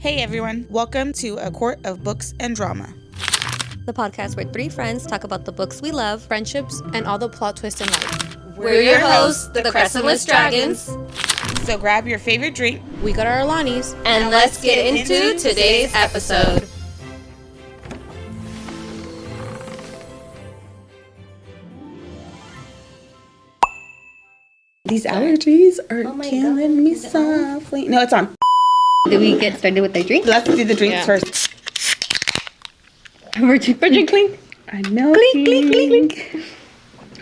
Hey everyone, welcome to A Court of Books and Drama. The podcast where three friends talk about the books we love, friendships, and all the plot twists in life. We're your hosts, the Crescentless Dragons. So grab your favorite drink. We got our Alanis. And let's get into today's episode. These allergies are killing me softly. No, it's on. Do we get started with the drink? Let's do the drinks first. Virgin clink. I know. Clink, clink, clink, clink.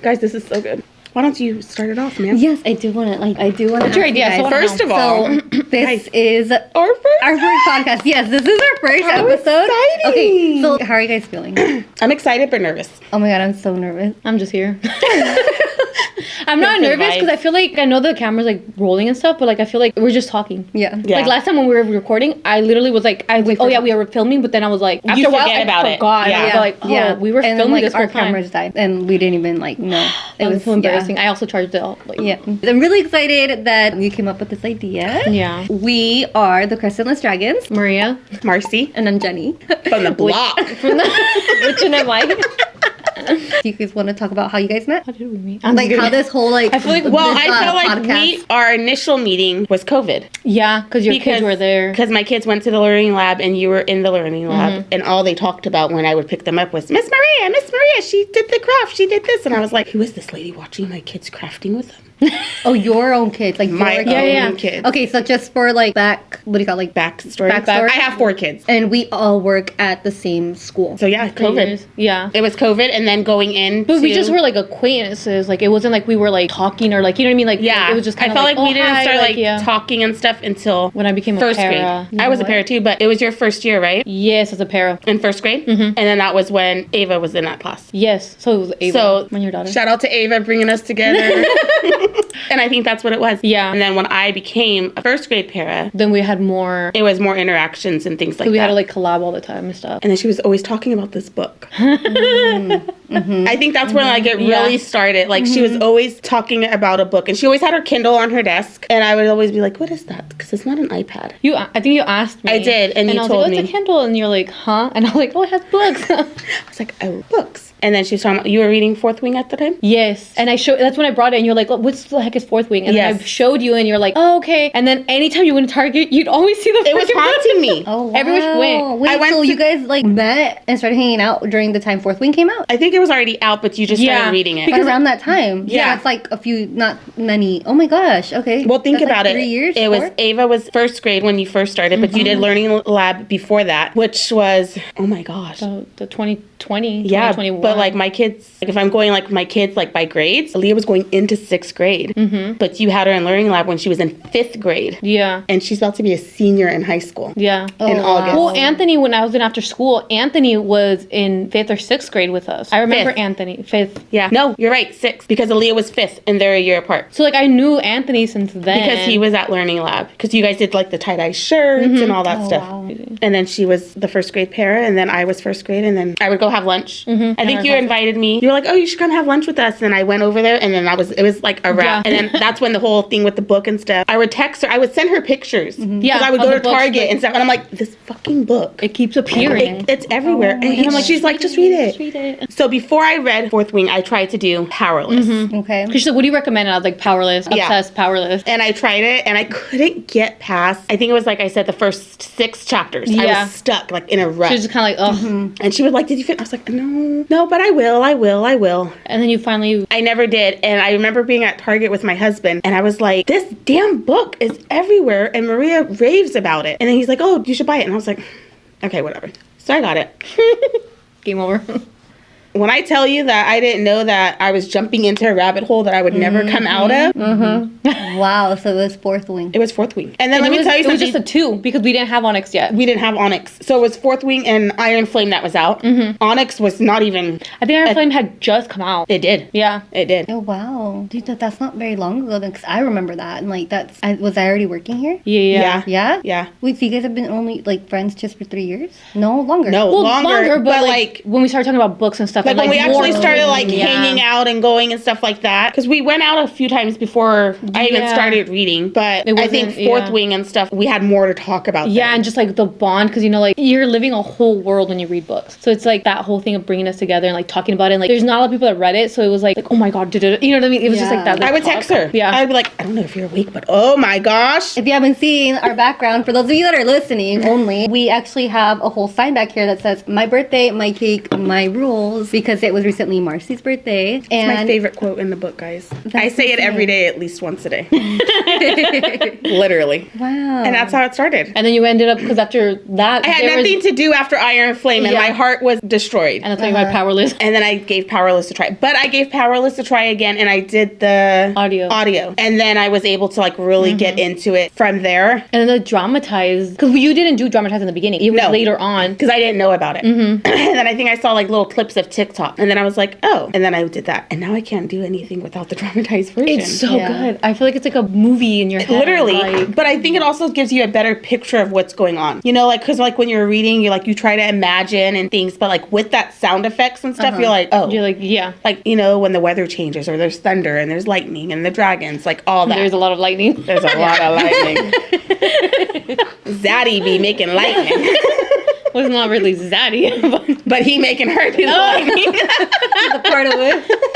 Guys, this is so good. Why don't you start it off, man? Yes, I do want to. What's your idea? So first of all, this is our first podcast. Yes, this is our first How episode. Exciting. Okay, so how are you guys feeling? I'm excited but nervous. Oh my god, I'm so nervous. I'm just here. I'm not nervous because I feel like I know the camera's like rolling and stuff, but like I feel like we're just talking. Yeah. Like last time when we were recording, I literally was like, oh yeah, we were filming, but then I was like, after You a while, forget about it. forgot. Yeah. I was like, we were and filming then, this our whole time. cameras died, and we didn't even know. It was so embarrassing. I also charged it all. Yeah. I'm really excited that you came up with this idea. Yeah. We are the Crescentless Dragons, Maria. Marcy. and I'm Jenny. From the block. Which one am I? Do you guys want to talk about how you guys met? How did we meet? Like how this whole I feel like I feel like podcast. our initial meeting was COVID. Yeah, because your kids were there. Because my kids went to the learning lab and you were in the learning lab. And all they talked about when I would pick them up was, Miss Maria, she did the craft, she did this. And I was like, who is this lady watching my kids crafting with them? Oh, your own kids, like My your own kids. Okay, so just for like Backstory. Backstory. I have 4 kids. And we all work at the same school. So yeah, COVID. Years. Yeah. It was COVID and then going in. But we just were like acquaintances. Like it wasn't like we were like talking or like, you know what I mean? Like Yeah. it was just kind I of felt like, like we didn't start like talking talking and stuff until when I became first a para. grade. I was a para too, but it was your first year, right? Yes, as a para. In first grade? And then that was when Ava was in that class. Yes. So it was Ava. So when your daughter. Shout out to Ava bringing us together. And I think that's what it was. Yeah. And then when I became a first grade para, Then we had more. it was more interactions and things like We that. had to like collab all the time and stuff. And then she was always talking about this book. I think that's when like it really started. Like she was always talking about a book, and she always had her Kindle on her desk, and I would always be like, "What is that?" Because it's not an iPad. I think you asked me. I did, and you I was told like, me. it's a Kindle, and you're like, huh? And I was like, oh, it has books. I was like, "Oh, books." And then she was talking about, you were reading Fourth Wing at the time? Yes. And I showed, that's when I brought it, and you're like, what the heck is Fourth Wing? And then I showed you, and you're like, oh, okay. And then anytime you went to Target, you'd always see the It was freaking book. haunting me. Oh, wow. Every which way. Wait, I went so to- you guys like met and started hanging out during the time Fourth Wing came out? I think it was already out, but you just started reading it. But around that time. Yeah. It's like a few, not many. Oh my gosh. Okay. Well, think That's about like it. 3 years? It was 4? Ava was first grade when you first started, but you did learning lab before that, which was, oh my gosh. So the 2020, Yeah, 2021. but like my kids, like if I'm going like my kids like by grades, Aaliyah was going into 6th grade, but you had her in learning lab when she was in 5th grade, Yeah. and she's about to be a senior in high school. Yeah. In August. Well, Anthony, when I was in after school, Anthony was in 5th or 6th grade with us. I remember 5th. Anthony, 5th. Yeah, no, you're right, 6th, because Aaliyah was 5th, and they're a year apart. So like I knew Anthony since then. Because he was at learning lab, because you guys did like the tie-dye shirts and all that stuff. Wow. And then she was the first grade para, and then I was first grade, and then I would go have lunch. I think you invited me. You were like, "Oh, you should come have lunch with us." And I went over there, and then it was like a wrap. Yeah. And then that's when the whole thing with the book and stuff. I would text her. I would send her pictures. Yeah, because I would of go the to books, Target like- and stuff, and I'm like, "This fucking book." It keeps appearing. It's everywhere. and I'm like, she's like, just read it. Just read it. So before I read Fourth Wing, I tried to do Powerless. Okay. Because she's like, what do you recommend? And I was like, Powerless, Yeah. Obsessed, Powerless. And I tried it, and I couldn't get past, I think it was like I said, the first 6 chapters. I Yeah. was stuck, like, in a rut. She was just kind of like, ugh. And she was like, "Did you fit?" I was like, no, but I will. And then you finally, I never did. And I remember being at Target with my husband, and I was like, this damn book is everywhere, and Maria raves about it. And then he's like, "Oh, you should buy it." And I was like, okay, whatever. So I got it. game over. When I tell you that I didn't know that I was jumping into a rabbit hole that I would never come out of, Wow. So it was Fourth Wing. it was Fourth Wing. And then let it me was, tell you it was something. just a 2 because we didn't have Onyx yet. We didn't have Onyx. So it was Fourth Wing and Iron Flame that was out. Onyx was not even... I think Iron Flame had just come out. It did. Yeah. It did. Oh wow, dude, that's not very long ago then, because I remember that, and like was I already working here? Yeah. Yeah. Yeah. Wait, so you guys have been only like friends just for 3 years? No, longer. No, Well, longer, but like when we started talking about books and stuff, stuff. Like and, when we actually more- started like Yeah. hanging out and going and stuff like that. Because we went out a few times before I even Yeah. started reading. But It I think wasn't- fourth yeah. wing and stuff, we had more to talk about. Yeah, then. and just like the bond, because you know, like you're living a whole world when you read books. So it's like that whole thing of bringing us together and like talking about it. And, like there's not a lot of people that read it, so it was like oh my god, you know what I mean? It was just like that. Like, I would talk. text her. Yeah, I'd be like, I don't know if you're awake, but oh my gosh. If you haven't seen our background, for those of you that are listening only, we actually have a whole sign back here that says, my birthday, my cake, my rules, because it was recently Marcy's birthday. It's my favorite quote in the book, guys. I say it every day, at least once a day. Literally. Wow. And that's how it started. and then you ended up because after that, I had there was- nothing to do after Iron Flame, and Yeah. my heart was destroyed. and that's how you got powerless. And then I gave Powerless a try. But I gave Powerless a try again, and I did the Audio. And then I was able to like really get into it from there. And then the dramatized, because you didn't do dramatized in the beginning. It was No. later on. Because I didn't know about it. And then I think I saw like little clips of TikTok. And then I was like, oh. And then I did that. And now I can't do anything without the dramatized version. It's so Yeah. good. I feel like it's like a movie in your head. Literally. Like, But I think it also gives you a better picture of what's going on. You know, like, because like when you're reading, you try to imagine and things. But like with that sound effects and stuff, you're like, oh. you're like, yeah. Like, you know, when the weather changes or there's thunder and there's lightning and the dragons, like all that. There's a lot of lightning. There's a lot of lightning. Zaddy be making lightning. Was not really zaddy. But he making her do lightning. the part of it.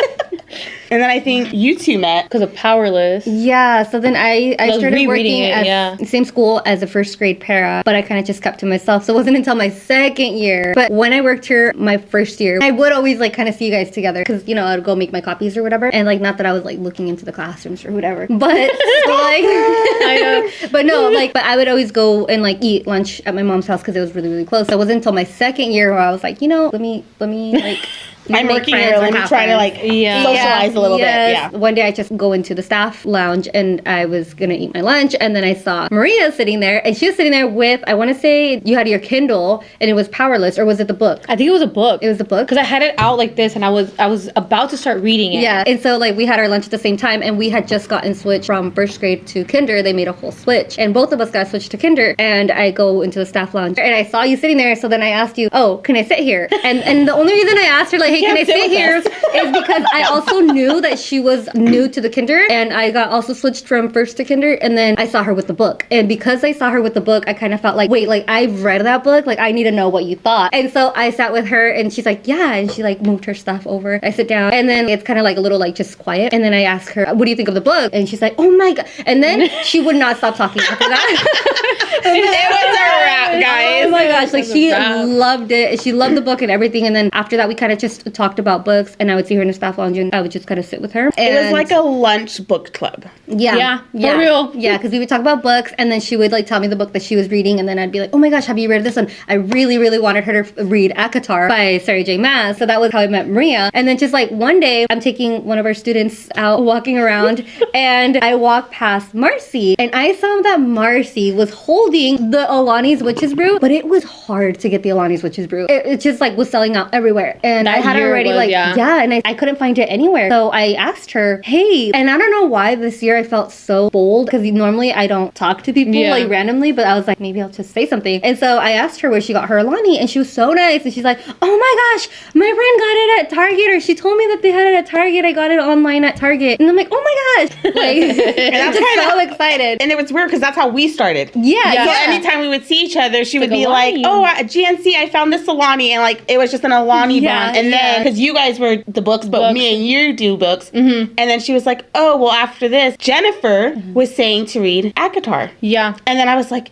And then I think you two met. Because of Powerless. Yeah, so then I was started rereading working it, at yeah. the same school as a first grade para, but I kind of just kept to myself. So it wasn't until my second year. But when I worked here my first year, I would always like kind of see you guys together because, you know, I'd go make my copies or whatever. And like, not that I was like looking into the classrooms or whatever, but like, I know. but no, like, but I would always go and like eat lunch at my mom's house because it was really, really close. So it wasn't until my second year where I was like, you know, let me like, I'm make working friends here. or Let me have try to friends. like Yeah. socialize a little bit. Yes. Yeah. One day I just go into the staff lounge and I was gonna eat my lunch and then I saw Maria sitting there and she was sitting there with, I want to say you had your Kindle and it was Powerless, or was it the book? I think it was a book. It was the book. Because I had it out like this and I was about to start reading it. Yeah, and so like we had our lunch at the same time and we had just gotten switched from first grade to kinder. They made a whole switch and both of us got switched to kinder, and I go into the staff lounge and I saw you sitting there, so then I asked you, oh, can I sit here? And the only reason I asked her like, hey, can I sit sit with here us. is because I also knew that she was new to the kinder and I got also switched from first to kinder, and then I saw her with the book, and because I saw her with the book I kind of felt like, wait, like I've read that book, like I need to know what you thought. And so I sat with her and she's like, yeah, and she like moved her stuff over. I sit down and then it's kind of like a little like just quiet, and then I ask her, what do you think of the book? And she's like, oh my god, and then she would not stop talking after that. It was a wrap, guys. Oh my gosh, like That's a she wrap. loved it. She loved the book and everything. And then after that, we kind of just talked about books, and I would see her in the staff lounge and I would just kind of sit with her. It was And like a lunch book club. Yeah, for real. Yeah, because we would talk about books, and then she would like tell me the book that she was reading, and then I'd be like, oh my gosh, have you read this one? I really, really wanted her to read Akatar by Sarah J. Maas. So that was how I met Maria. And then just like one day, I'm taking one of our students out walking around, and I walked past Marcy, and I saw that Marcy was holding the Alani's Witch's Brew, but it was hard to get the Alani's Witch's Brew. It just like was selling out everywhere, and I That had year already was, like yeah. and I couldn't find it anywhere. So I asked her, hey, and I don't know why this year I felt so bold, because normally I don't talk to people Yeah. like randomly, but I was like, maybe I'll just say something. And so I asked her where she got her Alani, and she was so nice, and she's like, oh my gosh, my friend got it at Target, or she told me that they had it at Target. I got it online at Target. And I'm like, oh my gosh. Like, And I'm that's just kinda- so excited. And it was weird because that's how we started. Yeah. So anytime we would see each other, she would like be Alani. like, "Oh, at GNC, I found this Alani," and like it was just an Alani Yeah, bond. And then yeah. because you guys were the books, but Books. me and you do books. And then she was like, "Oh, well, after this, Jennifer was saying to read Akatar," Yeah. and then I was like,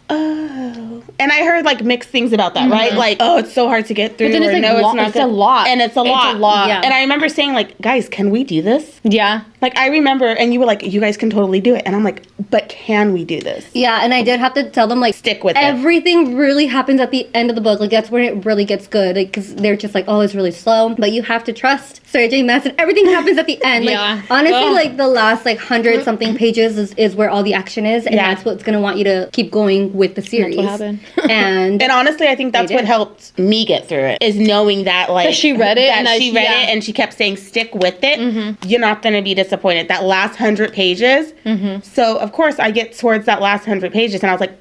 "Oh," and I heard like mixed things about that, right? Like, "Oh, it's so hard to get through," But then it's or, like "No, it's lo- not it's good." a lot. and it's a lot. Yeah. And I remember saying like, "Guys, can we do this?" Yeah. Like I remember, and you were like, "You guys can totally do it," and I'm like, "But can we do this?" Yeah, and I did have to tell them like Stick with it. everything really happens at the end of the book. Like that's when it really gets good. Like because they're just like, oh, it's really slow, but you have to trust Sarah J. Maas, and everything happens at the end. Like Yeah. honestly, Ugh. like the last like 100 something pages is where all the action is, and Yeah. that's what's gonna want you to keep going with the series. what happened. And And honestly, I think that's They what did. helped me get through it, is knowing that like That she read it that and that she she- read yeah. it and she kept saying stick with it. You're not going to be disappointed. That last 100 pages. So of course I get towards that last 100 pages and I was like,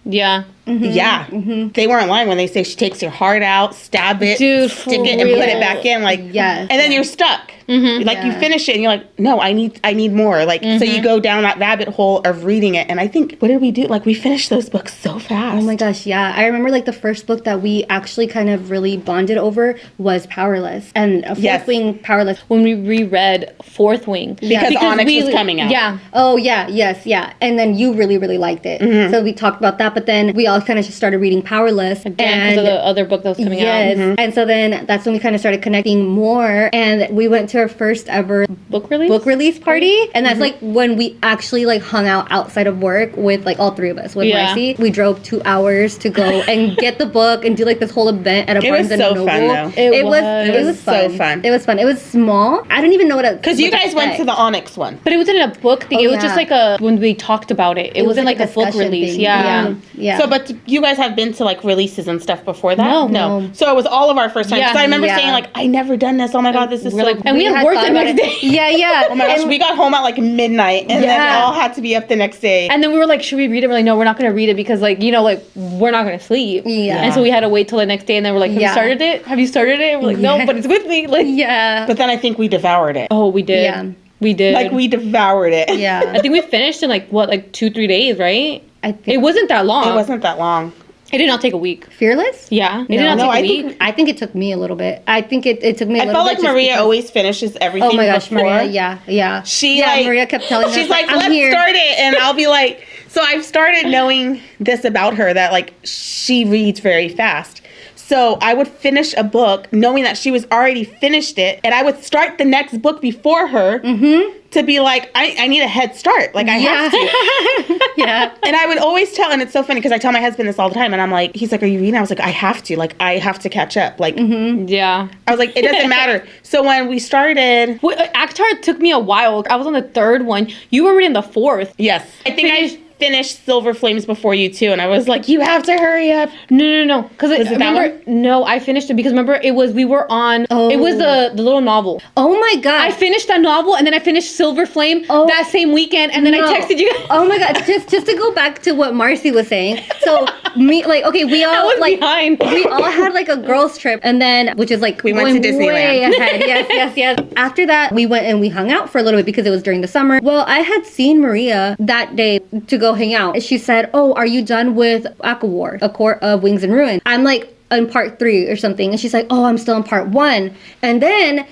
Yeah. Yeah. They weren't lying when they say she takes your heart out, stab it, Dude, stick it, for and put real. it back in. Like, Yes. and then you're stuck. Like you finish it and you're like, no, I need more. Like, so you go down that rabbit hole of reading it. And I think, what did we do? Like, we finished those books so fast. Oh my gosh, yeah. I remember like the first book that we actually kind of really bonded over was Powerless. And Fourth Wing Powerless. When we reread Fourth Wing. Because Onyx was coming out. Yeah. Oh yeah, yes, yeah. And then you really, really liked it. So we talked about that, but then we all kind of just started reading Powerless. Again, because of the other book that was coming out. And so then that's when we kind of started connecting more. And we went to our first ever Book release party. And that's like when we actually like hung out outside of work with like all three of us. With Marcy. We drove 2 hours to go and get the book and do like this whole event at a Barnes and Noble. Fun, though. It was so fun. It was fun. It was small. I don't even know what it. Because you guys went to the Onyx one. But it wasn't a book thing. It was just like when we talked about it. It wasn't like a book release. Thing. Yeah. So, but you guys have been to like releases and stuff before that? No. So it was all of our first time. Yeah. Because I remember saying like, I never done this. Oh my God, this is so and we had work the next day. Yeah. Oh my gosh, we got home at like midnight and then all had to be up the next day. And then we were like, should we read it? We're like, no, we're not going to read it because like, you know, like we're not going to sleep. Yeah. And so we had to wait till the next day and then we're like, have you started it? Have you started it? We're like, no, but it's with me. Like, But then I think we devoured it. Oh, we did. Yeah. We did. Like we devoured it. Yeah. I think we finished in like 2-3 days, right? I think It wasn't that long. It wasn't that long. It did not take a week. Fearless? Yeah. It did not take a week. I think it took me a little bit. I think it took me a I little felt bit. like Maria always finishes everything. Oh my gosh, before. Maria, yeah. Maria kept telling us, she's like, I'm let's here. start it. And I'll be like, so I've started knowing this about her, that like she reads very fast. So I would finish a book knowing that she was already finished it. And I would start the next book before her to be like, I need a head start. Like I have to. Yeah. And I would always tell, and it's so funny because I tell my husband this all the time. And I'm like, he's like, are you reading? I was like, I have to. Like, I have to catch up. Like, Yeah. I was like, it doesn't matter. So when we started. ACOTAR took me a while. I was on the 3rd one. You were reading the 4th. Yes. I think I finished Silver Flames before you too, and I was like, you have to hurry up. No. Because Was it that remember, one? no, I finished it because remember it was we were on. It was the little novel. Oh my god. I finished that novel and then I finished Silver Flame that same weekend, and then I texted you. Oh my god. Just to go back to what Marcy was saying. So me like okay, we all was like behind. we all had like a girls trip, and then which is like We went to Disneyland. way ahead. Yes. After that, we went and we hung out for a little bit because it was during the summer. Well, I had seen Maria that day to go hang out. She said, "Oh, are you done with Aquawar, A Court of Wings and Ruin?" I'm like, in part 3 or something, and she's like, "Oh, I'm still in part 1." And then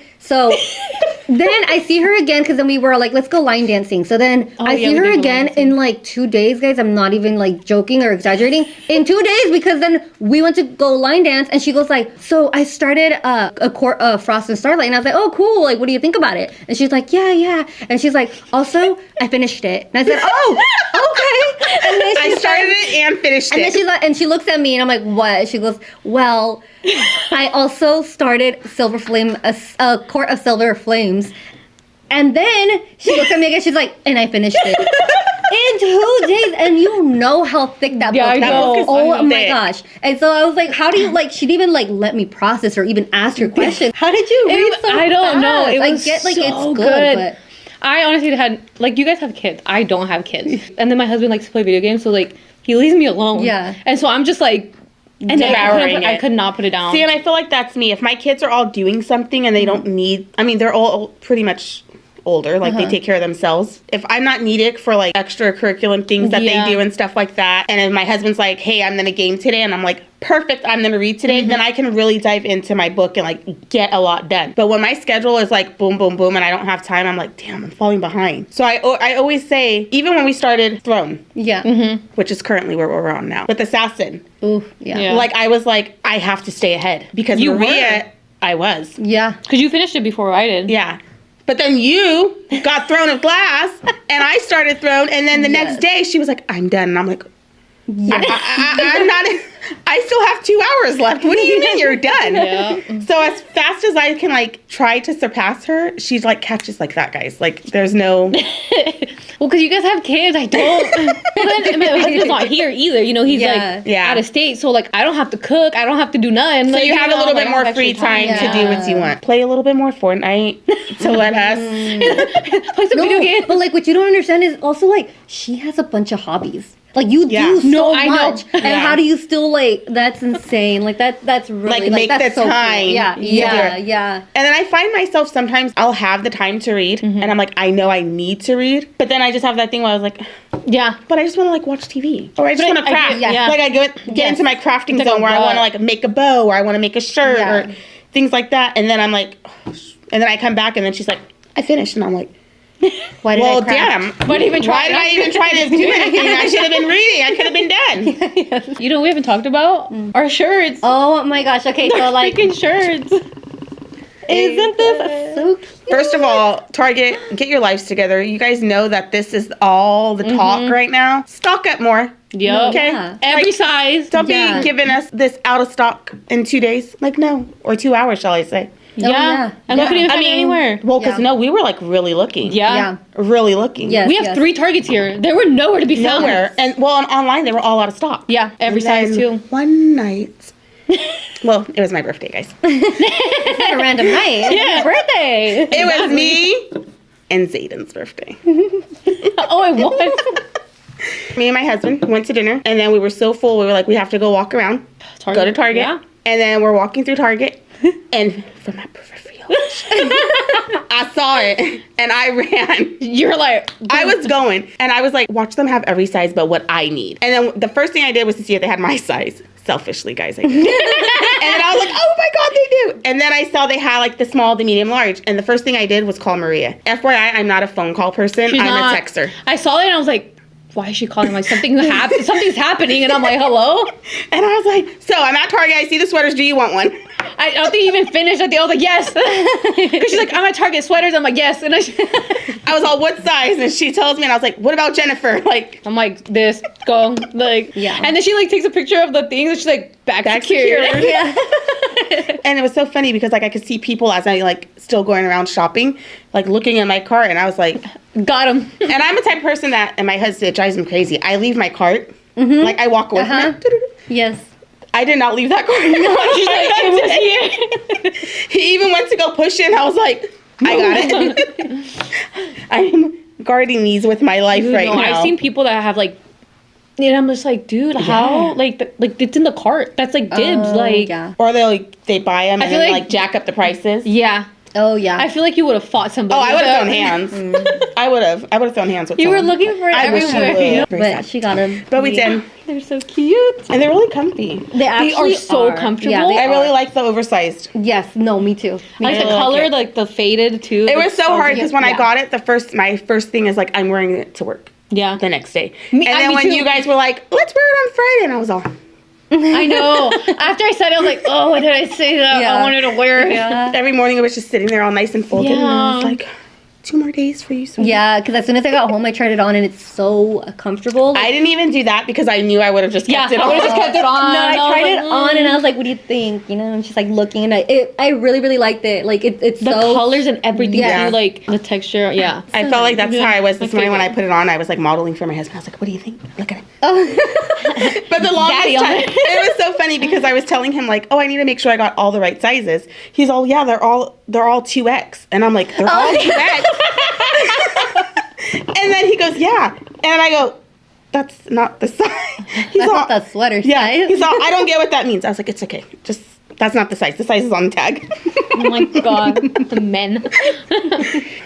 then I see her again because then we were like, let's go line dancing. So then I see her again in like 2 days, guys. I'm not even like joking or exaggerating. In 2 days, because then we went to go line dance, and she goes like, "So I started A Court of Frost and Starlight," and I was like, "Oh, cool. Like, what do you think about it?" And she's like, "Yeah." And she's like, "Also, I finished it." And I said, "Oh, okay." And then I started it and finished and it. then she's like, and she looks at me, and I'm like, "What?" She goes, "Well, I also started Silver Flame, a Court of Silver Flames." And then she looks at me again, she's like, "And I finished it." In 2 days, and you know how thick that book is. That book is Oh my thick. gosh. And so I was like, how do you, like, she didn't even, like, let me process or even ask her questions. How did you read so I don't know. fast? It I was get, like, so it's good. good, but... I honestly had, like, you guys have kids. I don't have kids. And then my husband likes to play video games, so, like, he leaves me alone. Yeah. And so I'm just, like, and devouring I it. could not put it down. See, and I feel like that's me. If my kids are all doing something and they don't need, I mean, they're all pretty much older, like they take care of themselves. If I'm not needed for like extracurricular things that they do and stuff like that, and if my husband's like, "Hey, I'm gonna game today," and I'm like, "Perfect, I'm gonna read today," then I can really dive into my book and like get a lot done. But when my schedule is like boom, boom, boom, and I don't have time, I'm like, damn, I'm falling behind. So I always say, even when we started Throne, which is currently where we're on now, with Assassin, Ooh, yeah. like I was like, I have to stay ahead because You Maria, I was. Yeah. Because you finished it before I did. Yeah. But then you got Throne of Glass, and I started Throne, and then the next day she was like, "I'm done," and I'm like, I'm not. I still have 2 hours left. What do you mean you're done? Yeah. So as fast as I can like try to surpass her, she's like catches like that, guys. Like there's no. Well, because you guys have kids, I don't. Well, then my husband's not here either. You know, he's like out of state, so like I don't have to cook, I don't have to do nothing. So like, you have a little like, bit more free time to do what you want. Play a little bit more Fortnite to let us play some video games. But like what you don't understand is also like she has a bunch of hobbies. Like you do so I know. much, and how do you still like? That's insane. Like that's really make that's the so cool. time. Yeah, to do yeah, it. yeah. And then I find myself sometimes I'll have the time to read, and I'm like, I know I need to read, but then I just have that thing where I was like, but I just want to like watch TV, or I just want to craft. Like I get into my crafting zone where I want to like make a bow, or I want to make a shirt, or things like that, and then I'm like, and then I come back, and then she's like, I finished, and I'm like. Why did I craft? Why did I even try to do anything? I should have been reading. I could have been done. You know, we haven't talked about our shirts. Oh my gosh. Okay, so like freaking shirts. Isn't this so cute? First of all, Target, get your lives together. You guys know that this is all the talk right now. Stock up more. Yep. Okay. Yeah. Every size. Don't be giving us this out of stock in 2 days. Like no, or 2 hours, shall I say? Yeah. And we couldn't even find it anywhere. Well, because we were like really looking. Yeah. Really looking. Yes. We have 3 Targets here. They were nowhere to be found. Nowhere. And well, online they were all out of stock. Yeah. Every And size then too. One night. Well, it was my birthday, guys. It's not a random night. Yeah. Birthday. It was me and Zayden's birthday. Oh, it was. Me and my husband went to dinner, and then we were so full, we were like, we have to go walk around. Go to Target. Yeah. And then we're walking through Target, and from my peripheral vision, I saw it, and I ran. You're like, I was going, and I was like, watch them have every size but what I need. And then the first thing I did was to see if they had my size. Selfishly, guys, I did. And then I was like, oh my God, they do. And then I saw they had like the small, the medium, large. And the first thing I did was call Maria. FYI, I'm not a phone call person. I'm a texter. I saw it and I was like, why is she calling? Like something's happening. And I'm like, hello? And I was like, so I'm at Target. I see the sweaters. Do you want one? I don't think you even finished. I was like, yes. Because she's like, I'm at Target sweaters. I'm like, yes. And I was all, what size? And she tells me, and I was like, what about Jennifer? Like, I'm like, this, go. Like, yeah. And then she like takes a picture of the things and she's like, back secure. Yeah. And it was so funny because like I could see people as I like still going around shopping, like looking in my cart, and I was like, got him. And I'm the type of person that, and my husband, it drives him crazy. I leave my cart, like I walk away from it. Yes. I did not leave that cart. It was here. He even went to go push it, and I was like, I got it. I'm guarding these with my life right now. I've seen people that have like, and I'm just like, dude, how? Like it's in the cart. That's like dibs. Yeah. Or they buy them and feel then like- like jack up the prices. Yeah. Oh yeah. I feel like you would have fought somebody. Oh, I would have with thrown that. hands. I would have thrown hands with You were someone. looking for it I wish you everywhere. would. Very but sad. she got him. But we did. They're so cute. And they're really comfy. They actually are so comfortable. Yeah, I really like the oversized. Yes. No. Me too. I like the really like color, it. like the faded too. It was so hard because when I yeah. got it, my first thing is like, I'm wearing it to work Yeah. the next day. Me And then when too. you guys were like, let's wear it on Friday, and I was all, I know. After I said it, I was like, oh, why did I say that? Yeah. I wanted to wear it. Yeah. every morning it was just sitting there all nice and folded. And I was like, 2 more days for you, sweetie. Yeah, because as soon as I got home, I tried it on, and it's so comfortable. I didn't even do that because I knew I would have just kept it I on. would have just kept it on. No, I tried it like, on, and I was like, "What do you think?" You know, I'm just like looking, and I really, really liked it. Like it's the so colors and everything Yeah. too, like the texture. Yeah. I felt like that's how I was this My morning when I favorite. put it on. I was like modeling for my husband. I was like, what do you think? Look at it. Oh. But the longest Daddy on time, it. it was so funny because I was telling him like, oh, I need to make sure I got all the right sizes. He's all, yeah, they're all 2X. And I'm like, they're all 2X. And then he goes, yeah. And I go, that's not the size. He's That's all, not the sweater yeah. size. He's all, I don't get what that means. I was like, it's okay. Just, that's not the size. The size is on the tag. Oh my god, the men.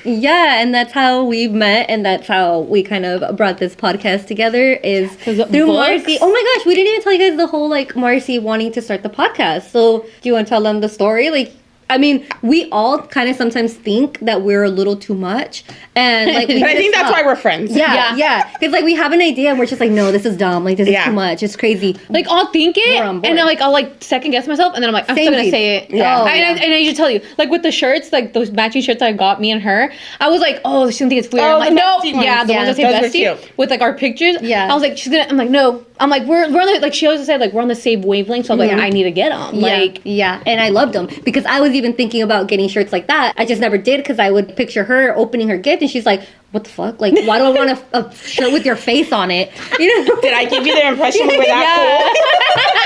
Yeah, and that's how we've met, and that's how we kind of brought this podcast together is through books? Marcy. Oh my gosh, we didn't even tell you guys the whole like Marcy wanting to start the podcast. So do you want to tell them the story? Like, I mean, we all kind of sometimes think that we're a little too much, and like, we But I need to think that's stop. why we're friends. Yeah. Because like we have an idea and we're just like, no, this is dumb. Like this is Yeah. too much. It's crazy. Like I'll think it, We're on board. and then like I'll like second guess myself, and then I'm like, I'm Same still gonna thing. say it. Yeah. Oh, And I need to tell you, like with the shirts, like those matching shirts that I got me and her, I was like, oh, she's gonna think it's weird. Oh, I'm like, the no, bestie ones. yeah, the Yeah, ones that say those were bestie cute. with like our pictures. Yeah. I was like, she's gonna. I'm like, no. I'm like, we're on the, like she always said, like we're on the same wavelength. So I'm like, I need to get them. Like, yeah, and I loved them because I was even thinking about getting shirts like that. I just never did because I would picture her opening her gift and she's like, what the fuck? Like, why do I want a shirt with your face on it? You know? Did I give you the impression we were that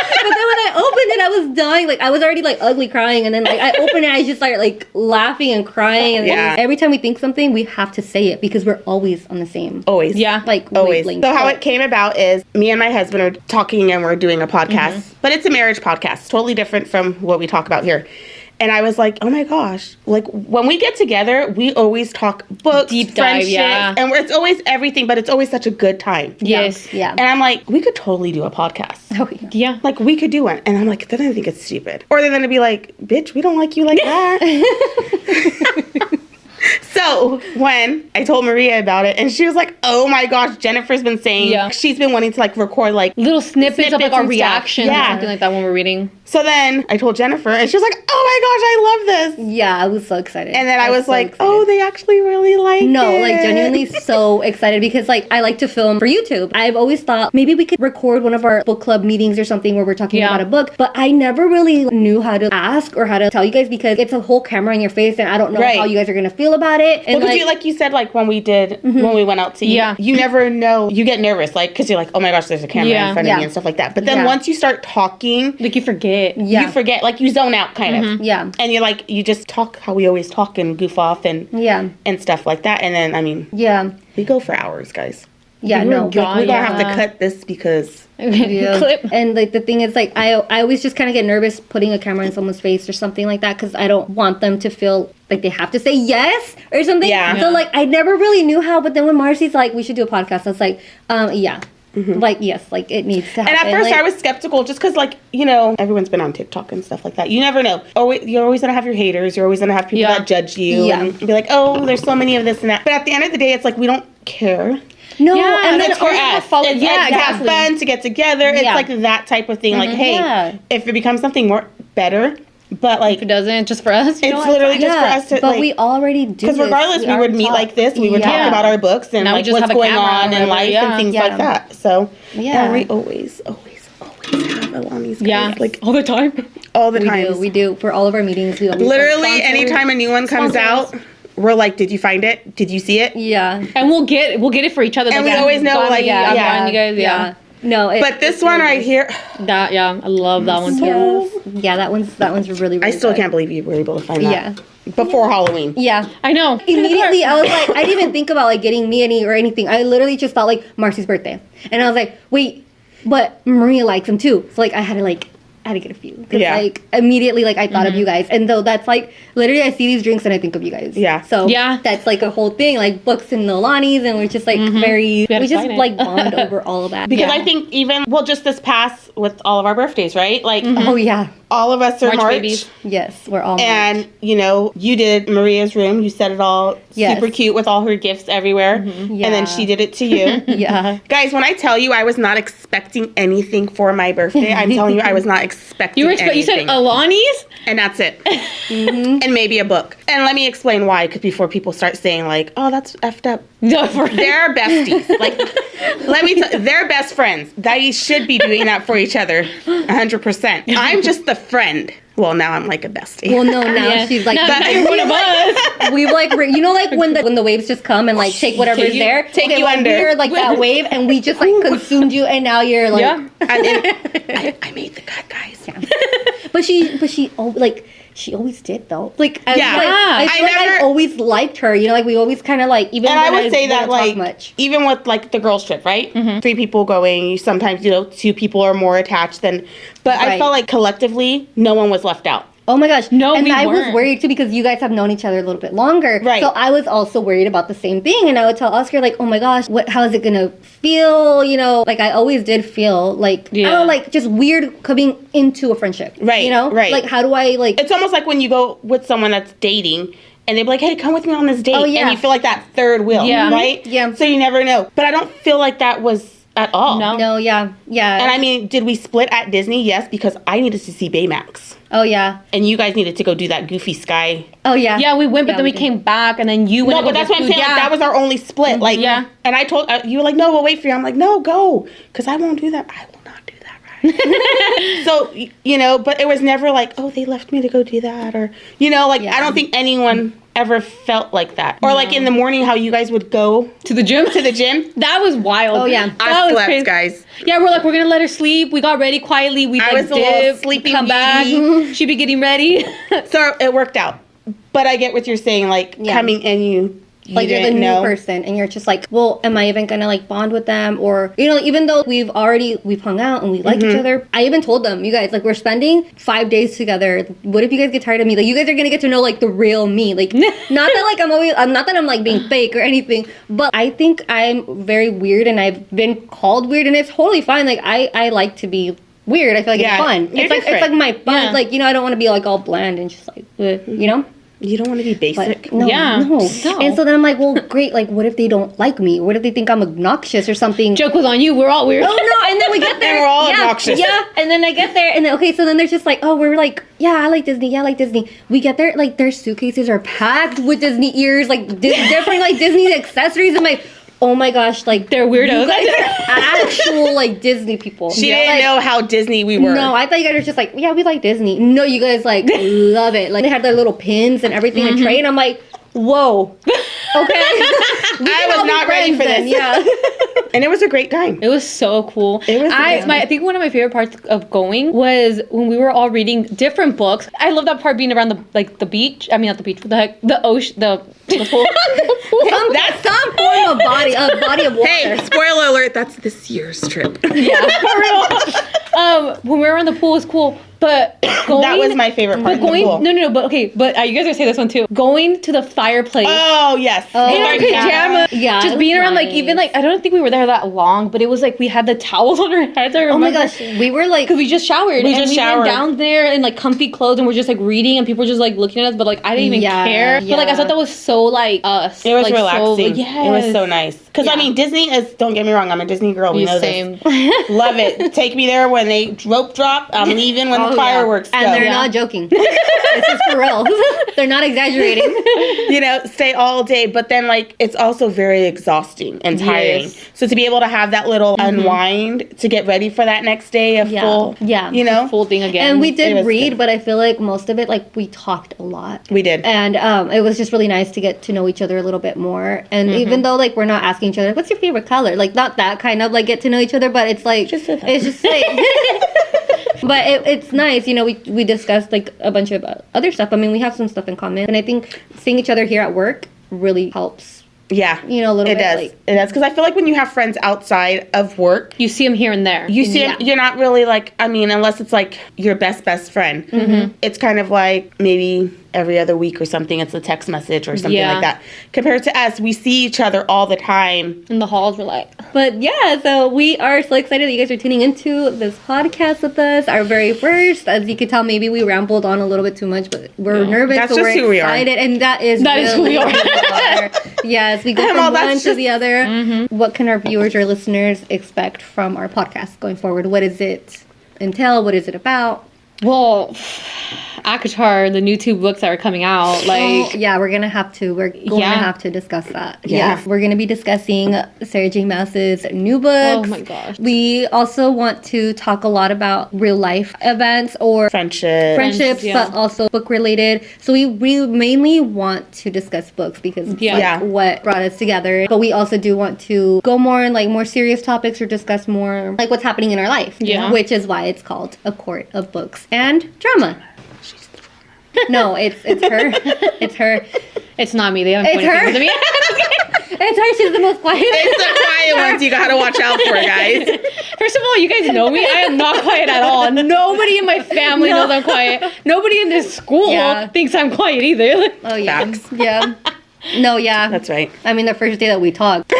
But then when I opened it, I was dying. Like, I was already like ugly crying, and then like I opened it, I just started like laughing and crying. And Yeah. every time we think something, we have to say it because we're always on the same. cool? Always. Yeah. Like Always. wavelength. So how it came about is me and my husband are talking and we're doing a podcast, but it's a marriage podcast, totally different from what we talk about here. And I was like, oh my gosh, like when we get together, we always talk books, Deep dive, friendships, yeah. and it's always everything, but it's always such a good time. Yes. Yeah. And I'm like, we could totally do a podcast. Oh, yeah. Yeah. Like we could do one. And I'm like, then I think it's stupid. Or they're gonna be like, bitch, we don't like you like that. So when I told Maria about it, and she was like, "Oh my gosh, Jennifer's been saying she's been wanting to like record like Little snippets of like our and stuff. reactions or Yeah. something like that when we're reading. So then I told Jennifer, and she was like, "Oh my gosh, I love this!" Yeah, I was so excited. And then I was so like, excited. "Oh, they actually really like it." No, like genuinely so excited because like I like to film for YouTube. I've always thought maybe we could record one of our book club meetings or something where we're talking about a book, but I never really knew how to ask or how to tell you guys because it's a whole camera in your face and I don't know how you guys are gonna feel about it. And Well, because like you said, like when we did, when we went out to eat, you never know. You get nervous, like, because you're like, oh my gosh, there's a camera in front of me and stuff like that. But then once you start talking, Like you forget. you forget, like you zone out kind of. Yeah. And you're like, you just talk how we always talk and goof off and and stuff like that. And then, I mean, we go for hours, guys. Yeah, You no. were gone. We're going to have to cut this because... Clip. And like the thing is like I always just kind of get nervous putting a camera in someone's face or something like that because I don't want them to feel like they have to say yes or something. So like I never really knew how, but then when Marcy's like we should do a podcast, I was like like yes, like it needs to happen. And at first like, I was skeptical just because like, you know, everyone's been on TikTok and stuff like that. You never know. You're always going to have your haters. You're always going to have people that judge you and be like, oh, there's so many of this and that. But at the end of the day, it's like we don't care. No, and then it's for us. It's like to have fun, to get together. It's like that type of thing. Like, hey, if it becomes something more better, but like If it doesn't, just for us. it's literally just for us to. But like, we already do. because regardless, we would meet like this. We would talk about our books and Now we like just what's have a going camera on in life and things like that. So and we always have Alani's. Yeah, like all the time. all the time. We do for all of our meetings. We always Literally, anytime a new one comes out, we're like, "Did you find it? Did you see it?" Yeah, And we'll get it for each other. And like, we always know, I'm like, I'm yeah. buying you guys. Yeah. No, But this one right here, That I love that one too. yeah, that one's really. I still good. can't believe you were able to find that. Yeah. Before Halloween. Yeah. I know. Immediately, I was like, I didn't even think about like getting me any or anything. I literally just thought like Marcy's birthday, and I was like, wait, but Maria likes them too. So like, I had to get a few. Cause, like immediately, like I thought of you guys, and though that's like literally, I see these drinks and I think of you guys. Yeah. So Yeah. that's like a whole thing, like books and Nolani's, and we're just like we gotta just find it. like bond over all of that. Because I think even, just this past with all of our birthdays, right? Like, Oh yeah. all of us are March. babies. Yes, we're all. And, you know, you did Maria's room. You set it all super cute with all her gifts everywhere. And then she did it to you. yeah. Guys, when I tell you I was not expecting anything for my birthday, I'm telling you I was not expecting anything. You said Alani's? And that's it. And maybe a book. And let me explain why, because before people start saying like, oh, that's effed up. No, for They're besties. Like, let me tell they're best friends. They should be doing that for each other 100%. I'm just the friend. Well, now I'm like a bestie. Well, no, now she's like, now you're one of us. We've like, you know, like when the waves just come and like take whatever's there, take you like, under. We're like that wave, and we just like consumed you, and now you're like, I made the cut, guys. But she she always did though. Like, I I always liked her. You know, like we always kind of like even. And when I would say that like much. even with like the girls trip, right? 3 people going. You sometimes 2 people are more attached than. But I felt like collectively, no one was left out. Oh my gosh. No, and we I was weren't. worried too because you guys have known each other a little bit longer. Right. So I was also worried about the same thing. And I would tell Oscar, like, oh my gosh, how is it going to feel? You know, like I always did feel like, I don't know, like just weird coming into a friendship. Right. You know? Right. Like, how do I like. It's almost like when you go with someone that's dating and they're like, hey, come with me on this date. Oh, yeah. And you feel like that third wheel. Yeah. Right? Yeah. So you never know. But I don't feel like that was at all. No, yeah. Yeah. And I mean, did we split at Disney? Yes, because I needed to see Baymax. Oh, yeah. And you guys needed to go do that goofy sky. Oh, yeah. Yeah, we went, but then we did. came back, and then you went. No, but that's what I'm saying. Like, that was our only split. Like, and I told you were like, no, we'll wait for you. I'm like, no, go, because I won't do that. I will not do that. Right. So but it was never like, oh, they left me to go do that, or like I don't think anyone ever felt like that. Or like in the morning, how you guys would go To the gym? to the gym. That was wild. Oh, yeah. That I was slept, crazy. guys. Yeah, we're like, we're gonna let her sleep. We got ready quietly. We I like was a little dip, sleepy come back. She'd be getting ready. So it worked out. But I get what you're saying, like coming in, you like you're the didn't new know. person and you're just like, well, am I even gonna like bond with them? Or, you know, even though we've hung out and we like each other, I even told them, you guys, like, we're spending 5 days together. What if you guys get tired of me? Like, you guys are gonna get to know like the real me. Like, not that like I'm not that I'm like being fake or anything, but I think I'm very weird and I've been called weird, and it's totally fine. Like, I like to be weird. I feel like it's fun. You're It's like my fun. Yeah. Like, you know, I don't want to be like all bland and just like, you know. You don't want to be basic. But no. No. And so then I'm like, well, great. Like, what if they don't like me? What if they think I'm obnoxious or something? Joke was on you. We're all weird. Oh no! And then we get there. And we're all obnoxious. Yeah. And then I get there, and then okay, so then they're just like, oh, we're like, yeah, I like Disney. Yeah, I like Disney. We get there, like their suitcases are packed with Disney ears, like different like Disney accessories. I'm like, oh my gosh, like They're weirdos. you guys are actual like Disney people. She Yeah, didn't like, know how Disney we were. No, I thought you guys were just like, yeah, we like Disney. No, you guys like love it. Like they had their little pins and everything and tray, and I'm like, whoa, okay. I was not ready for this. Yeah. And it was a great time. It was so cool. It was amazing. I think one of my favorite parts of going was when we were all reading different books. I love that part being around the beach. I mean, not the beach. What the heck? The ocean. The pool. That's some form of body of water. Hey, spoiler alert, that's this year's trip. Yeah, for real. When we were on the pool was cool, but going, That was my favorite part But going, of the pool. no, but okay, but you guys are gonna say this one too. Going to the fireplace. Oh, yes. Oh, in our yeah. pajamas, Yeah, it just was being around, like, nice. even, like, I don't think we were there that long, but it was, like, we had the towels on our heads, I remember. Oh my gosh, we were like, Because we just showered. We and just we showered. went down there in, like, comfy clothes, and we're just, like, reading, and people were just, like, looking at us, but, like, I didn't even Yeah, care. But, like, I yeah. thought that was so, like, us. It was like, relaxing. So, It was so nice. Because, I Yeah. mean, Disney is, don't get me wrong, I'm a Disney girl. We know Same. this. Love it. Take me there when they rope drop. I'm leaving when oh, the fireworks yeah. go. And they're Yeah. not joking. This is for real. They're not exaggerating. You know, stay all day. But then, like, it's also very exhausting and tiring. Yes. So to be able to have that little unwind to get ready for that next day of Yeah. full, Yeah. you know, Full thing again. And we It did was read, good. but I feel like most of it, like, we talked a lot. we did. And it was just really nice to get to know each other a little bit more. And even though like we're not asking each other, what's your favorite color? Like not that kind of like get to know each other, but it's like Just said that. it's just like. But it's nice, you know. We discussed like a bunch of other stuff. I mean, we have some stuff in common, and I think seeing each other here at work really helps. Yeah. You know, a little it bit. does. Like, It does. Because I feel like when you have friends outside of work, You see them here and there. you see, Yeah. you're not really like, I mean, unless it's like your best friend. Mm-hmm. It's kind of like maybe every other week or something. It's a text message or something Yeah. like that. Compared to us, we see each other all the time. in the halls, we're like, but yeah, so we are so excited that you guys are tuning into this podcast with us. Our very first, as you could tell, maybe we rambled on a little bit too much, but we're nervous. That's but just we're who we are. excited, and that is who we are. Yes, we go Well, from that's one to just- the other. What can our viewers or listeners expect from our podcast going forward? What does it entail? What is it about? well, ACOTAR, the new 2 books that are coming out, like, Yeah, we're gonna have to. We're going Yeah. to have to discuss that. Yeah. Yes, we're gonna be discussing Sarah J. Maas's new books. oh my gosh. We also want to talk a lot about real life events or Friendship. friendships, yeah. but also book related. So we mainly want to discuss books because it's Yeah. like Yeah. what brought us together. But we also do want to go more in like more serious topics or discuss more like what's happening in our life. Yeah. Which is why it's called A Court of Books and Drama. No, it's her. It's her. It's not me. They haven't It's pointed her. fingers at me. It's her. She's the most quiet. It's the quiet ones you gotta watch out for, guys. First of all, you guys know me. I am not quiet at all. Nobody in my family knows I'm quiet. Nobody in this school Yeah. thinks I'm quiet either. Oh yeah. Facts. Yeah. No, yeah. That's right. I mean, the first day that we talked.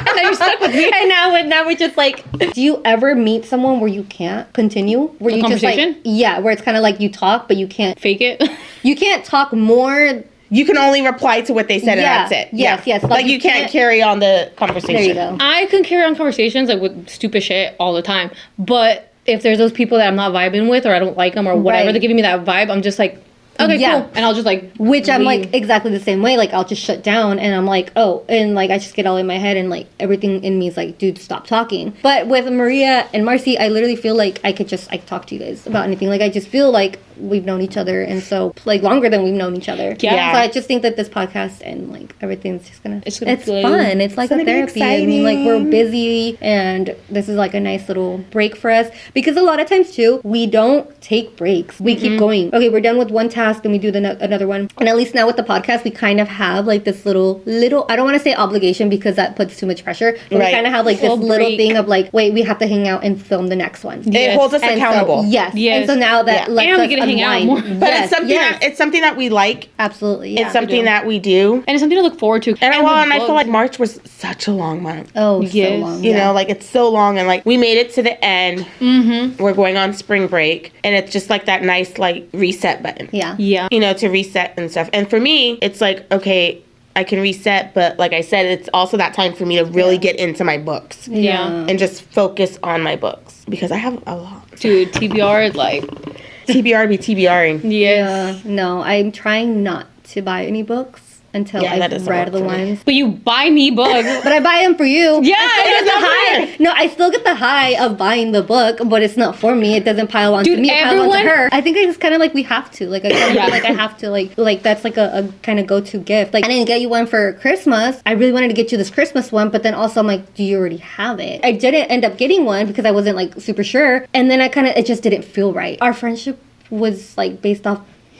And now you're stuck with me. And now we're just like, do you ever meet someone where you can't continue? Where A you just like, conversation? yeah, where it's kind of like you talk, but you can't Fake it. talk more. You can only reply to what they said Yeah. and that's it. Yes, yes. Like you can't carry on the conversation. There you go. I can carry on conversations like with stupid shit all the time. But if there's those people that I'm not vibing with or I don't like them or whatever, Right. they're giving me that vibe, I'm just like, okay, Yeah. cool. And I'll just like, Which I'm leave. like exactly the same way. Like I'll just shut down and I'm like, oh, and like I just get all in my head and like everything in me is like, dude, stop talking. But with Maria and Marcy, I literally feel like I could talk to you guys about anything. Like I just feel like we've known each other, and so like longer than we've known each other. Yeah. So I just think that this podcast and like everything's just gonna it's flow. fun. It's like a therapy. I mean, like we're busy, and this is like a nice little break for us, because a lot of times too we don't take breaks. We keep going. Okay, we're done with one task, and we do another one. And at least now with the podcast, we kind of have like this little. I don't want to say obligation because that puts too much pressure. But we kind of have like this little thing of like, wait, we have to hang out and film the next one. It holds us accountable. So, yes. And so now that lets and us we get to hang out more. But it's something that we like. Absolutely. Yeah, it's something that we do. And it's something to look forward to. And I feel like March was such a long month. Oh, so long. You know, like it's so long, and like we made it to the end. We're going on spring break, and it's just like that nice like reset button. Yeah. You know, to reset and stuff. And for me, it's like, okay, I can reset, but like I said, it's also that time for me to really get into my books. Yeah. And just focus on my books, because I have a lot. Dude, TBR, like... TBR be TBRing. Yeah. No, I'm trying not to buy any books until I've read the ones. But you buy me books. But I buy them for you. Yeah, I get the high. No, I still get the high of buying the book, but it's not for me. It doesn't pile on to me. It piles on to her. I think it's kind of like we have to. Like I kind of feel like I have to. Like that's like a kind of go-to gift. Like I didn't get you one for Christmas. I really wanted to get you this Christmas one, but then also I'm like, do you already have it? I didn't end up getting one because I wasn't like super sure, and then it just didn't feel right. Our friendship was like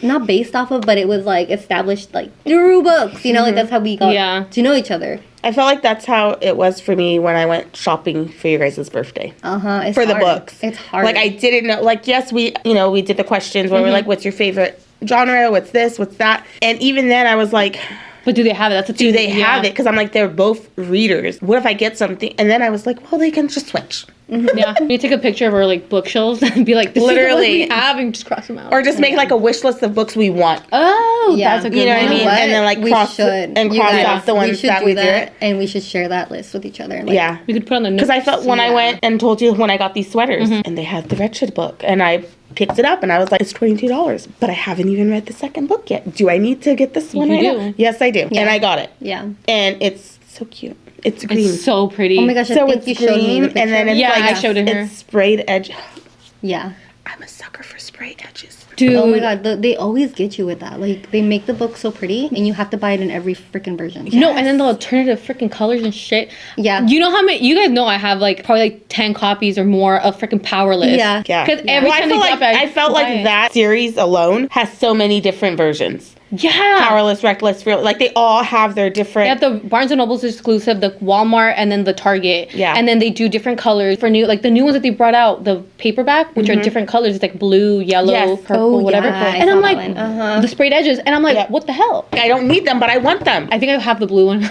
not based off of, but it was like established like through books, you know, like that's how we got to know each other. I felt like that's how it was for me when I went shopping for your guys' birthday. It's for hard. The books. It's hard. Like I didn't know, like yes, we did the questions where we're like, what's your favorite genre? What's this? What's that? And even then I was like, but do they have it? That's the thing. Do they have it? Because I'm like, they're both readers. What if I get something? And then I was like, well, they can just switch. Yeah, you take a picture of our like bookshelves and be like, this literally is the ones we have, and just cross them out. Or just make like a wish list of books we want. Oh, that's a good one. You know what I mean? What? And then like cross off the ones that we did. And we should share that list with each other. Like, yeah. We could put on the notes. Because I felt when I went and told you when I got these sweaters and they had the Wretched book, and I picked it up and I was like, it's $22, but I haven't even read the second book yet. Do I need to get this one? Yes, I do. Yeah. And I got it. Yeah. And it's so cute. It's green. It's so pretty. Oh my gosh, so I think you showed me the picture. And then it's like, I showed it her. It's sprayed edge. Yeah. I'm a sucker for sprayed edges. Dude. Oh my god, they always get you with that. Like, they make the book so pretty, and you have to buy it in every freaking version. Yes. No, and then the alternative freaking colors and shit. Yeah. You know how many, you guys know I have like probably like 10 copies or more of freaking Powerless. Yeah. Because every time I felt like that series alone has so many different versions. Yeah. Powerless, Reckless, Real. Like, they all have their different... They have the Barnes & Noble's exclusive, the Walmart, and then the Target. Yeah. And then they do different colors for new... Like, the new ones that they brought out, the paperback, which are different colors. It's like blue, yellow, purple, whatever. And I'm like... The sprayed edges. And I'm like, what the hell? I don't need them, but I want them. I think I have the blue one.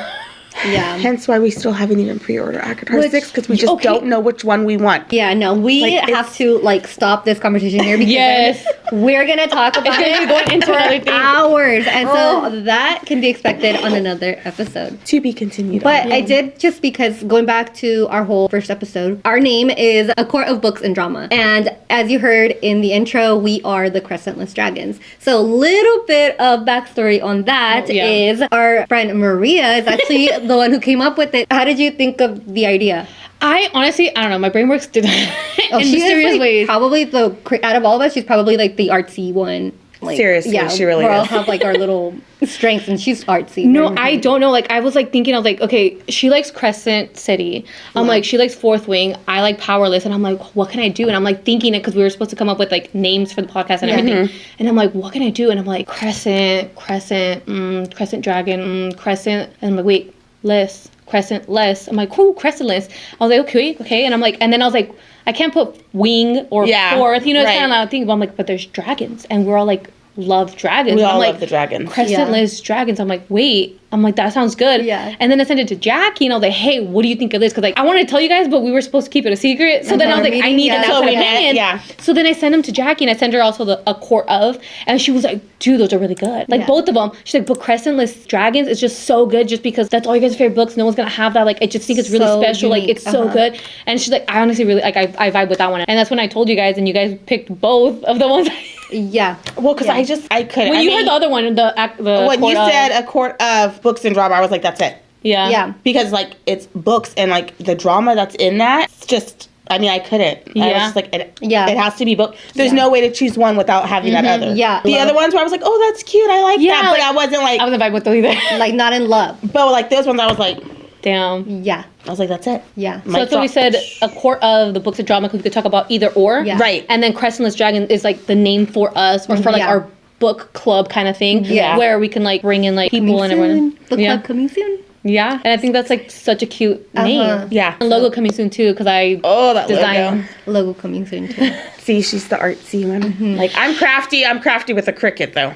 Yeah. Hence why we still haven't even pre-ordered ACOTAR 6, because we just don't know which one we want. Yeah, no, we have to like stop this conversation here because we're gonna talk about it going into other things. Hours, and so that can be expected on another episode. To be continued. But I did, just because going back to our whole first episode, our name is A Court of Books and Drama, and as you heard in the intro, we are the Crescentless Dragons. So a little bit of backstory on that is our friend Maria is actually the one who came up with it. How did you think of the idea? I honestly, I don't know. My brain works in like mysterious ways. Probably out of all of us, she's probably like the artsy one. Like, seriously, she really we all is. have like our little strengths, and she's artsy. No, I don't know. Like, I was like thinking, I was like, okay, she likes Crescent City. I'm like, she likes Fourth Wing. I like Powerless. And I'm like, what can I do? And I'm like thinking it because we were supposed to come up with like names for the podcast and everything. And I'm like, what can I do? And I'm like, Crescent Dragon, Crescent. And I'm like, wait, Crescentless. I'm like, cool, Crescentless. I was like, okay. And I'm like, and then I was like, I can't put wing or fourth. You know, it's kind of a thing. But I'm like, but there's dragons. And we're all like, love dragons. We all love the dragons. Crescentless dragons. I'm like, wait. I'm like, that sounds good. Yeah. And then I sent it to Jackie, and I was like, hey, what do you think of this? Because like, I wanted to tell you guys, but we were supposed to keep it a secret. So then I was like, I need an outside opinion. So then I sent them to Jackie, and I sent her also A Court of, and she was like, dude, those are really good. Like both of them. She's like, but Crescentless Dragons is just so good, just because that's all you guys' favorite books. No one's gonna have that. Like, I just think it's really special. Unique. Like, it's so good. And she's like, I honestly really like, I vibe with that one. And that's when I told you guys, and you guys picked both of the ones. Yeah. Well, because I couldn't. When you heard the other one, when you said A Court of Books and Drama, I was like, that's it. Yeah. Because like, it's books, and like the drama that's in that, it's just I mean, I couldn't. I was just like, it has to be both. There's no way to choose one without having that other. Yeah. The other ones where I was like, oh, that's cute. I like that. But I wasn't like. I wasn't vibe with those either. Like, not in love. But like those ones, I was like. Damn. Yeah. I was like, that's it. Yeah. So that's what we said, a core of the books of drama, because we could talk about either or. Yeah. Right. And then Crescentless Dragon is like the name for us, or for like our book club kind of thing. Yeah. Where we can like bring in like people and everyone. Book club coming soon. Yeah. And I think that's like such a cute name. Yeah. And logo coming soon too, because I that designed. Logo coming soon too. See, she's the artsy one. Like, I'm crafty. I'm crafty with a Cricut, though.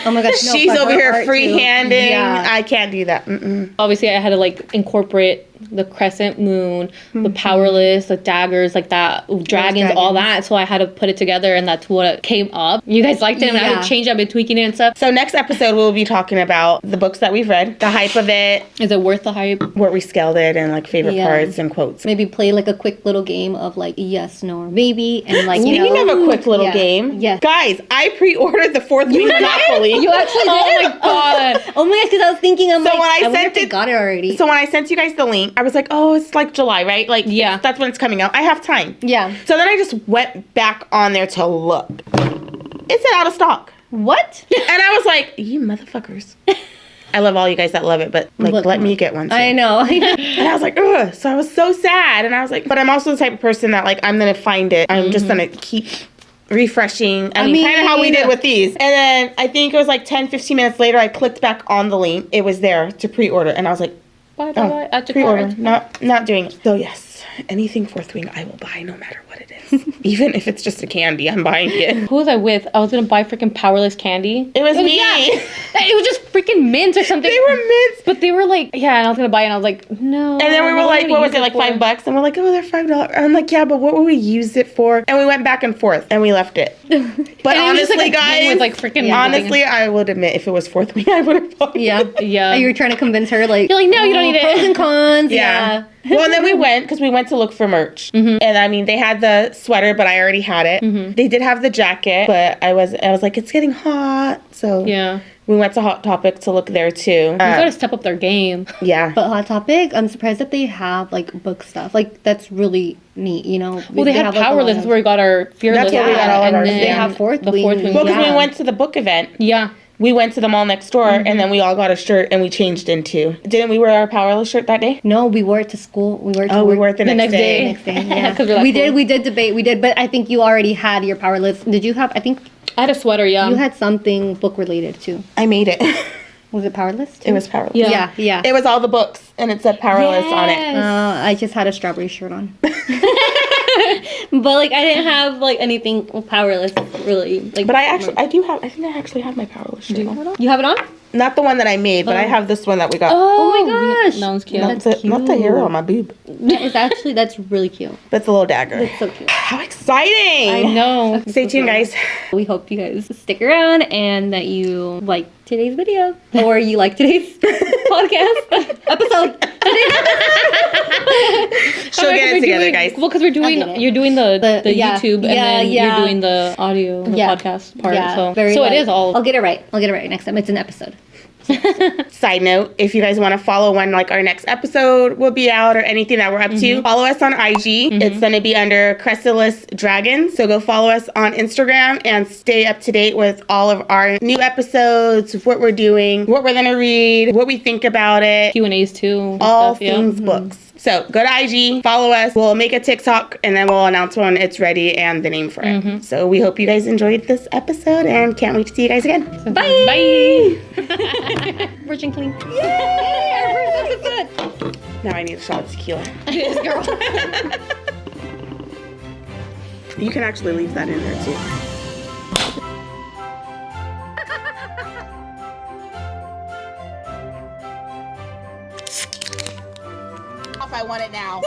Oh my gosh. No, she's over here art freehanding. Yeah. I can't do that. Mm-mm. Obviously, I had to like incorporate the crescent moon, the powerless, the daggers, like that, dragons, all that. So I had to put it together, and that's what came up. You guys liked it, and I had to change. I've been tweaking it and stuff. So next episode, we'll be talking about the books that we've read, the hype of it, Is it worth the hype? where we scaled it, and like favorite parts and quotes. Maybe play like a quick little game of like yes, no, or maybe, and like Speaking of a quick little game, guys, I pre-ordered the fourth Wing Monopoly. You actually did? Oh my god! Oh my gosh, because I was thinking, So when I wonder sent if I got it already. So when I sent you guys the link, I was like, oh, it's like July, right? Like, Yeah. that's when it's coming out. I have time. Yeah. So then I just went back on there to look. It said out of stock. What? And I was like, you motherfuckers. I love all you guys that love it, but like, Look, let me get one too. I know. And I was like, ugh. So I was so sad. And I was like, but I'm also the type of person that like, I'm going to find it. I'm just going to keep refreshing. I mean, kind of how we did with these. And then I think it was like 10, 15 minutes later, I clicked back on the link. It was there to pre-order. And I was like, Bye. Add to pre-order. cart. Not doing it. So yes, anything Fourth Wing I will buy no matter what it is. Even if it's just a candy, I'm buying it. Who was I with? I was gonna buy freaking Powerless candy. It was me. Yeah. It was just freaking mints or something. They were mints. But they were like, and I was gonna buy it, and I was like, no. And then we were like, what was it, like $5? And we're like, oh, they're $5. I'm like, yeah, but what would we use it for? And we went back and forth, and we left it. But And it was just, honestly, like, a bin guys, with, like, freaking honestly, I would admit if it was Fourth Wing, I would have bought it. Yeah. You were trying to convince her, like, You're like, no, you don't need it. Pros and cons. Yeah. Well, and then we went because we went to look for merch, and I mean, they had the sweater, but I already had it. They did have the jacket, but I was like, it's getting hot, so Yeah. we went to Hot Topic to look there too. You gotta step up their game. Yeah. But Hot Topic, I'm surprised that they have like book stuff. Like that's really neat, you know. Well, they had have, like, a Powerless. lot That's of- where we got our Fearless. That's where we got all of and ours. then They have Fourth the Wing. Fourth Wing. Well, because Yeah. we went to the book event. Yeah. We went to the mall next door, and then we all got a shirt, and we changed into. Didn't we wear our Powerless shirt that day? No, we wore it to school. We wore it to Oh, work. we wore it the next day. Next day, yeah. 'Cause we're that we cool. did. We did debate. We did, but I think you already had your Powerless. Did you have? I think I had a sweater, you had something book related too. I made it. Was it Powerless? Too? It was Powerless. Yeah. Yeah. It was all the books, and it said Powerless on it. I just had a strawberry shirt on. But like I didn't have like anything Powerless really. Like, But I think I actually have my Powerless shirt on. you have it on? Not the one that I made, but I have this one that we got. Oh my gosh. That one's cute. Not the hero on my boob. That's really cute. That's a little dagger. It's so cute. How exciting! I know. Stay tuned, guys. We hope you guys stick around and that you like today's video or you like today's podcast episode. She'll get it together, guys. Well, because you're doing the yeah. YouTube and Yeah, then yeah. you're doing the audio, the Yeah. podcast part. Yeah, So very it like- is all. I'll get it right. Next time. It's an episode. Side note, if you guys want to follow when like our next episode will be out or anything that we're up to, follow us on IG. It's going to be under Crescentless Dragon. So go follow us on Instagram and stay up to date with all of our new episodes, what we're doing, what we're going to read, what we think about it, Q&As too. and all stuff, yeah. things books. So go to IG, follow us. We'll make a TikTok and then we'll announce when it's ready and the name for it. So we hope you guys enjoyed this episode and can't wait to see you guys again. Bye. Bye. Virgin clean. Now I need a shot of tequila. Yes, girl. You can actually leave that in there too. If I want it now.